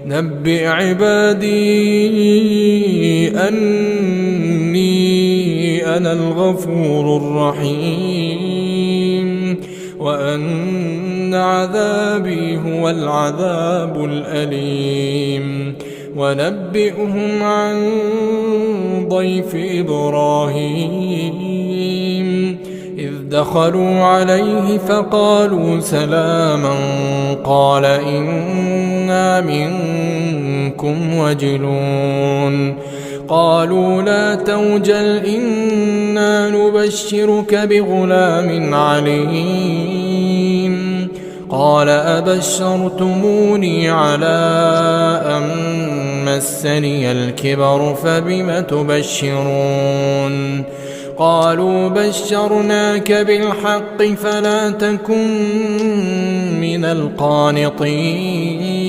نبئ عبادي أني أنا الغفور الرحيم وأن عذابي هو العذاب الأليم ونبئهم عن ضيف إبراهيم إذ دخلوا عليه فقالوا سلاما قال إنا منكم وجلون قالوا لا توجل إنا نبشرك بغلام عليم قال أبشرتموني على أن مسني الكبر فبم تبشرون قالوا بشرناك بالحق فلا تكن من القانطين